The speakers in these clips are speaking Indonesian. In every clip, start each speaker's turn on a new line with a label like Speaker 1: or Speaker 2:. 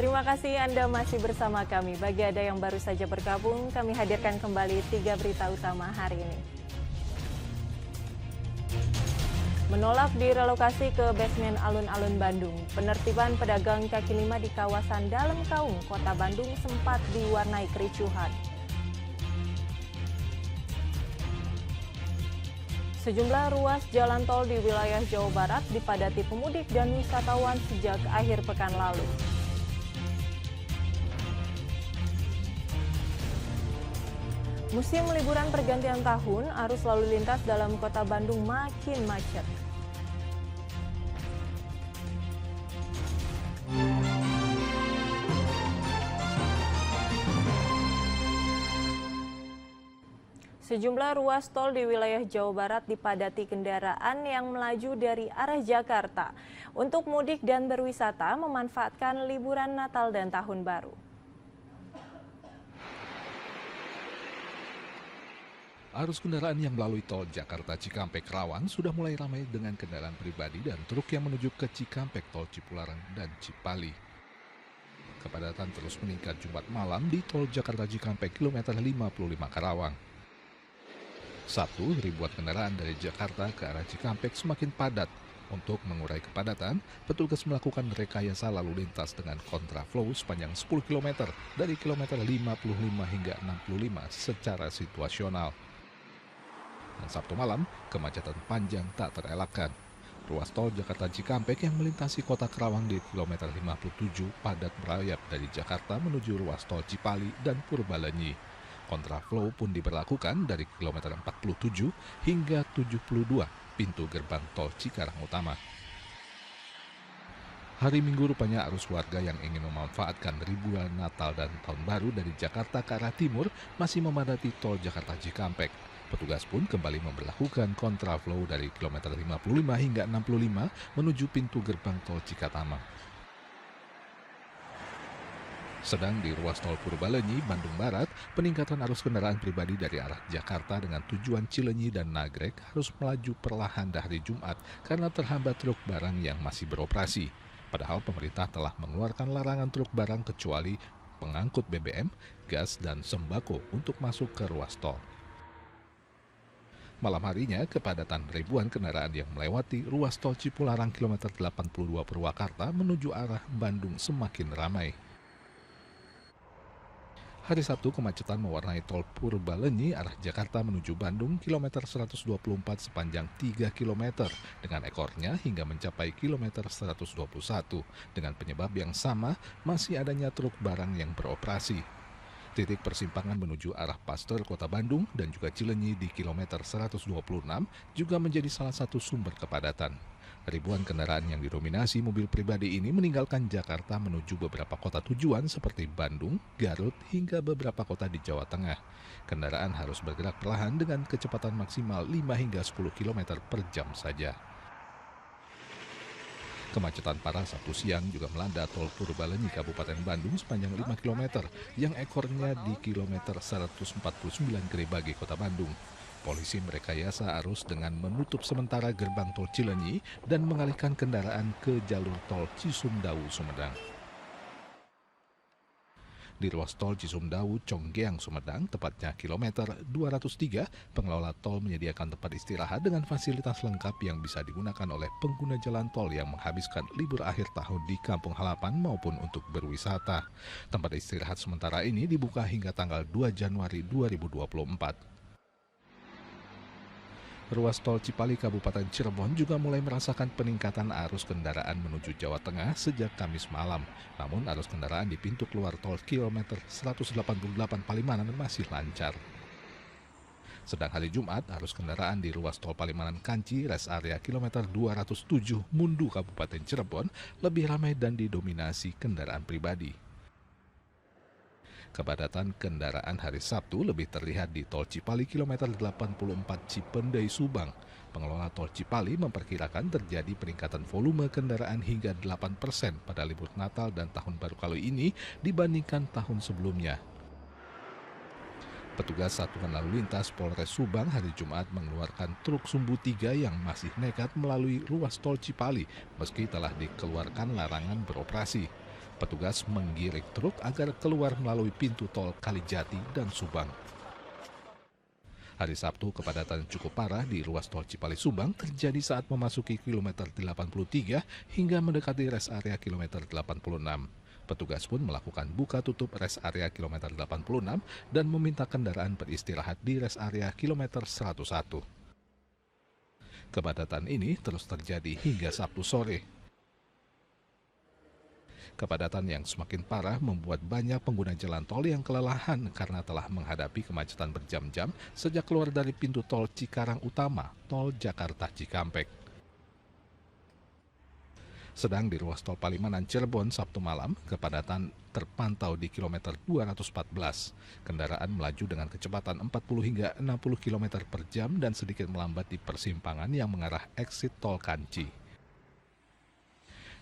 Speaker 1: Terima kasih Anda masih bersama kami. Bagi Anda yang baru saja bergabung, kami hadirkan kembali 3 berita utama hari ini. Menolak direlokasi ke basement alun-alun Bandung. Penertiban pedagang kaki lima di kawasan Dalam Kaung, Kota Bandung sempat diwarnai kericuhan. Sejumlah ruas jalan tol di wilayah Jawa Barat dipadati pemudik dan wisatawan sejak akhir pekan lalu. Musim liburan pergantian tahun, arus lalu lintas dalam Kota Bandung makin macet. Sejumlah ruas tol di wilayah Jawa Barat dipadati kendaraan yang melaju dari arah Jakarta. Untuk mudik dan berwisata memanfaatkan liburan Natal dan Tahun Baru.
Speaker 2: Arus kendaraan yang melalui tol Jakarta Cikampek Rawang sudah mulai ramai dengan kendaraan pribadi dan truk yang menuju ke Cikampek, tol Cipularang, dan Cipali. Kepadatan terus meningkat Jumat malam di tol Jakarta Cikampek kilometer 55 Karawang. Sabtu, ribuan kendaraan dari Jakarta ke arah Cikampek semakin padat. Untuk mengurai kepadatan, petugas melakukan rekayasa lalu lintas dengan kontraflow sepanjang 10 km dari kilometer 55 hingga 65 secara situasional. Dan Sabtu malam, kemacetan panjang tak terelakkan. Ruas tol Jakarta Cikampek yang melintasi kota Karawang di kilometer 57 padat merayap dari Jakarta menuju ruas tol Cipali dan Purbalenyi. Kontraflow pun diberlakukan dari kilometer 47 hingga 72 pintu gerbang tol Cikarang Utama. Hari Minggu rupanya arus warga yang ingin memanfaatkan liburan Natal dan Tahun Baru dari Jakarta ke arah timur masih memadati tol Jakarta Cikampek. Petugas pun kembali memberlakukan kontraflow dari kilometer 55 hingga 65 menuju pintu gerbang tol Cikatama. Sedang di ruas tol Purbalenyi, Bandung Barat, peningkatan arus kendaraan pribadi dari arah Jakarta dengan tujuan Cileunyi dan Nagrek harus melaju perlahan dari Jumat karena terhambat truk barang yang masih beroperasi. Padahal pemerintah telah mengeluarkan larangan truk barang kecuali pengangkut BBM, gas, dan sembako untuk masuk ke ruas tol. Malam harinya, kepadatan ribuan kendaraan yang melewati ruas tol Cipularang kilometer 82 Purwakarta menuju arah Bandung semakin ramai. Hari Sabtu, kemacetan mewarnai tol Purbalenyi arah Jakarta menuju Bandung kilometer 124 sepanjang 3 km dengan ekornya hingga mencapai kilometer 121. Dengan penyebab yang sama, masih adanya truk barang yang beroperasi. Titik persimpangan menuju arah Pasteur Kota Bandung dan juga Cileunyi di kilometer 126 juga menjadi salah satu sumber kepadatan. Ribuan kendaraan yang didominasi mobil pribadi ini meninggalkan Jakarta menuju beberapa kota tujuan seperti Bandung, Garut, hingga beberapa kota di Jawa Tengah. Kendaraan harus bergerak perlahan dengan kecepatan maksimal 5 hingga 10 km per jam saja. Kemacetan parah Sabtu siang juga melanda tol Purbalenyi Kabupaten Bandung sepanjang 5 km yang ekornya di kilometer 149 Grebage Kota Bandung. Polisi merekayasa arus dengan menutup sementara gerbang tol Cileunyi dan mengalihkan kendaraan ke jalur tol Cisumdawu Sumedang. Di ruas tol Cisumdawu Conggeang Sumedang, tepatnya kilometer 203, pengelola tol menyediakan tempat istirahat dengan fasilitas lengkap yang bisa digunakan oleh pengguna jalan tol yang menghabiskan libur akhir tahun di kampung halaman maupun untuk berwisata. Tempat istirahat sementara ini dibuka hingga tanggal 2 Januari 2024. Ruas tol Cipali Kabupaten Cirebon juga mulai merasakan peningkatan arus kendaraan menuju Jawa Tengah sejak Kamis malam. Namun arus kendaraan di pintu keluar tol kilometer 188 Palimanan masih lancar. Sedang hari Jumat, arus kendaraan di ruas tol Palimanan Kanci, res area kilometer 207 Mundu Kabupaten Cirebon lebih ramai dan didominasi kendaraan pribadi. Kepadatan kendaraan hari Sabtu lebih terlihat di tol Cipali kilometer 84 Cipendei Subang. Pengelola tol Cipali memperkirakan terjadi peningkatan volume kendaraan hingga 8% pada libur Natal dan Tahun Baru kali ini dibandingkan tahun sebelumnya. Petugas Satuan Lalu Lintas Polres Subang hari Jumat mengeluarkan truk sumbu 3 yang masih nekat melalui ruas tol Cipali meski telah dikeluarkan larangan beroperasi. Petugas menggiring truk agar keluar melalui pintu tol Kalijati dan Subang. Hari Sabtu, kepadatan cukup parah di ruas tol Cipali Subang terjadi saat memasuki kilometer 83 hingga mendekati res area kilometer 86. Petugas pun melakukan buka tutup res area kilometer 86 dan meminta kendaraan beristirahat di res area kilometer 101. Kepadatan ini terus terjadi hingga Sabtu sore. Kepadatan yang semakin parah membuat banyak pengguna jalan tol yang kelelahan karena telah menghadapi kemacetan berjam-jam sejak keluar dari pintu tol Cikarang Utama, tol Jakarta Cikampek. Sedang di ruas tol Palimanan Cirebon Sabtu malam, kepadatan terpantau di kilometer 214. Kendaraan melaju dengan kecepatan 40 hingga 60 km per jam dan sedikit melambat di persimpangan yang mengarah exit tol Kanci.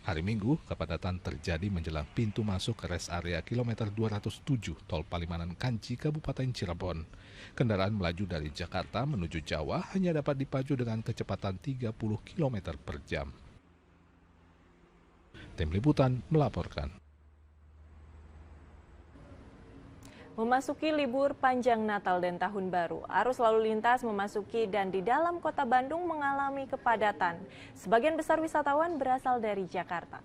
Speaker 2: Hari Minggu, kepadatan terjadi menjelang pintu masuk ke res area kilometer 207 tol Palimanan Kanci, Kabupaten Cirebon. Kendaraan melaju dari Jakarta menuju Jawa hanya dapat dipacu dengan kecepatan 30 km per jam. Tim Liputan melaporkan.
Speaker 1: Memasuki libur panjang Natal dan Tahun Baru, arus lalu lintas memasuki dan di dalam kota Bandung mengalami kepadatan. Sebagian besar wisatawan berasal dari Jakarta.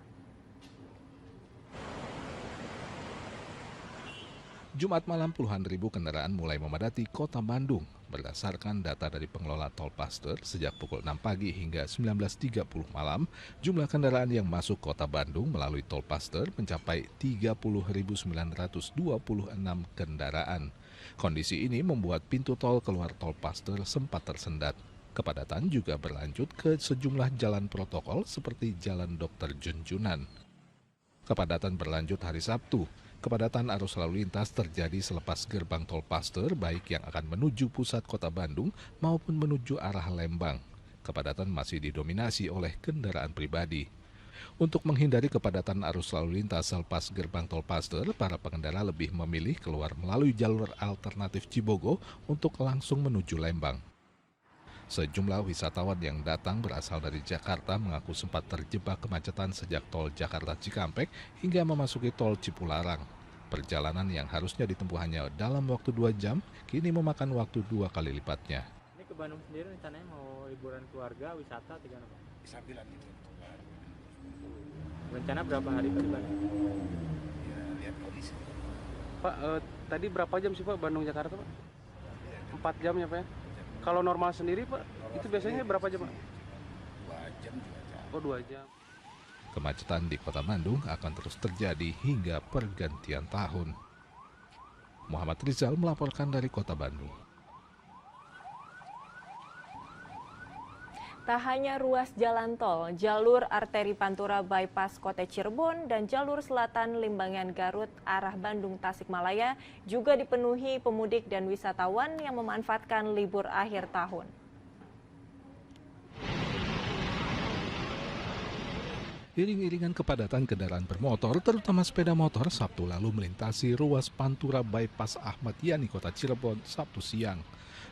Speaker 2: Jumat malam puluhan ribu kendaraan mulai memadati kota Bandung. Berdasarkan data dari pengelola Tol Pasteur, sejak pukul 6 pagi hingga 19.30 malam, jumlah kendaraan yang masuk kota Bandung melalui Tol Pasteur mencapai 30.926 kendaraan. Kondisi ini membuat pintu tol keluar Tol Pasteur sempat tersendat. Kepadatan juga berlanjut ke sejumlah jalan protokol seperti Jalan Dr. Junjunan. Kepadatan berlanjut hari Sabtu. Kepadatan arus lalu lintas terjadi selepas gerbang Tol Pasteur baik yang akan menuju pusat kota Bandung maupun menuju arah Lembang. Kepadatan masih didominasi oleh kendaraan pribadi. Untuk menghindari kepadatan arus lalu lintas selepas gerbang Tol Pasteur, para pengendara lebih memilih keluar melalui jalur alternatif Cibogo untuk langsung menuju Lembang. Sejumlah wisatawan yang datang berasal dari Jakarta mengaku sempat terjebak kemacetan sejak tol Jakarta Cikampek hingga memasuki tol Cipularang. Perjalanan yang harusnya ditempuh hanya dalam waktu 2 jam, kini memakan waktu 2 kali lipatnya.
Speaker 3: Ini ke Bandung sendiri rencananya mau liburan keluarga, wisata, atau gimana Pak?
Speaker 4: Sambilan gitu.
Speaker 3: Rencana berapa hari Pak di Bandung?
Speaker 4: Ya, lihat kondisi.
Speaker 5: Pak, tadi berapa jam sih Pak Bandung-Jakarta Pak? 4 jam ya Pak ya? Kalau normal sendiri Pak, itu biasanya berapa jam Pak?
Speaker 4: 2 jam juga.
Speaker 5: Oh 2 jam.
Speaker 2: Kemacetan di kota Bandung akan terus terjadi hingga pergantian tahun. Muhammad Rizal melaporkan dari kota Bandung.
Speaker 1: Tak hanya ruas jalan tol, jalur arteri Pantura bypass Kota Cirebon dan jalur selatan Limbangan Garut arah Bandung Tasikmalaya juga dipenuhi pemudik dan wisatawan yang memanfaatkan libur akhir tahun.
Speaker 2: Iring-iringan kepadatan kendaraan bermotor, terutama sepeda motor, Sabtu lalu melintasi ruas Pantura bypass Ahmad Yani Kota Cirebon Sabtu siang.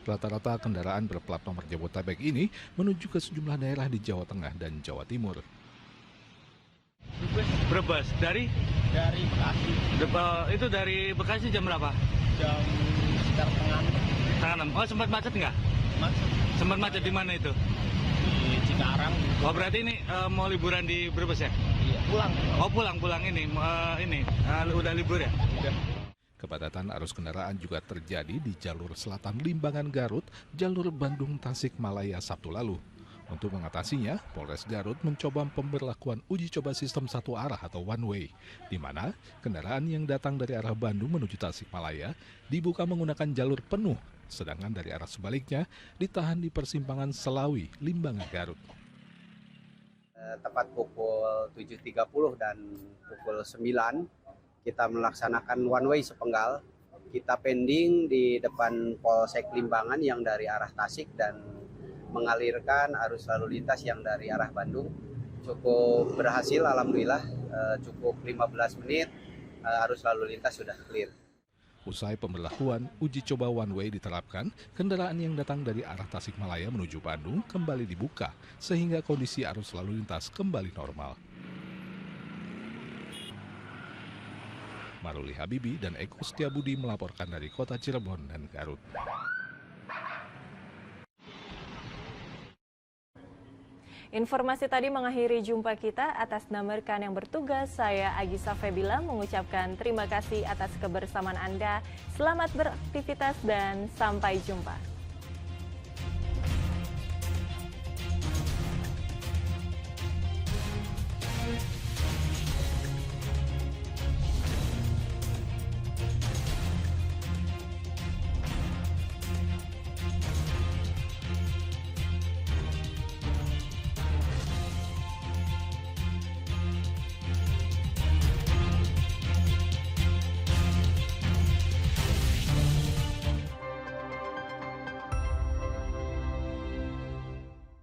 Speaker 2: Rata-rata kendaraan berplat nomor Jabodetabek ini menuju ke sejumlah daerah di Jawa Tengah dan Jawa Timur.
Speaker 6: Brebes dari
Speaker 4: Bekasi.
Speaker 6: itu dari Bekasi jam berapa?
Speaker 4: Jam sekitar
Speaker 6: Setengah 6. Oh sempat macet nggak?
Speaker 4: macet
Speaker 6: Sempat macet di mana itu?
Speaker 4: di Cikarang.
Speaker 6: Oh berarti ini mau liburan di Brebes ya?
Speaker 4: Iya, pulang.
Speaker 6: Oh pulang ini udah libur ya?
Speaker 4: Udah.
Speaker 2: Kepadatan arus kendaraan juga terjadi di jalur selatan Limbangan Garut, jalur Bandung Tasikmalaya Sabtu lalu. Untuk mengatasinya, Polres Garut mencoba pemberlakuan uji coba sistem satu arah atau one way, di mana kendaraan yang datang dari arah Bandung menuju Tasikmalaya dibuka menggunakan jalur penuh, sedangkan dari arah sebaliknya ditahan di persimpangan Selawi, Limbangan Garut.
Speaker 7: Tepat pukul 7.30 dan pukul 9 kita melaksanakan one way sepenggal. Kita pending di depan Polsek Limbangan yang dari arah Tasik dan mengalirkan arus lalu lintas yang dari arah Bandung. Cukup berhasil, alhamdulillah, cukup 15 menit arus lalu lintas sudah clear.
Speaker 2: Usai pemberlakuan uji coba one way diterapkan, kendaraan yang datang dari arah Tasikmalaya menuju Bandung kembali dibuka, sehingga kondisi arus lalu lintas kembali normal. Maruli Habibi dan Eko Setiabudi melaporkan dari kota Cirebon dan Garut.
Speaker 1: Informasi tadi mengakhiri jumpa kita. Atas nama rekan yang bertugas, saya Agisa Febila mengucapkan terima kasih atas kebersamaan Anda. Selamat beraktivitas dan sampai jumpa.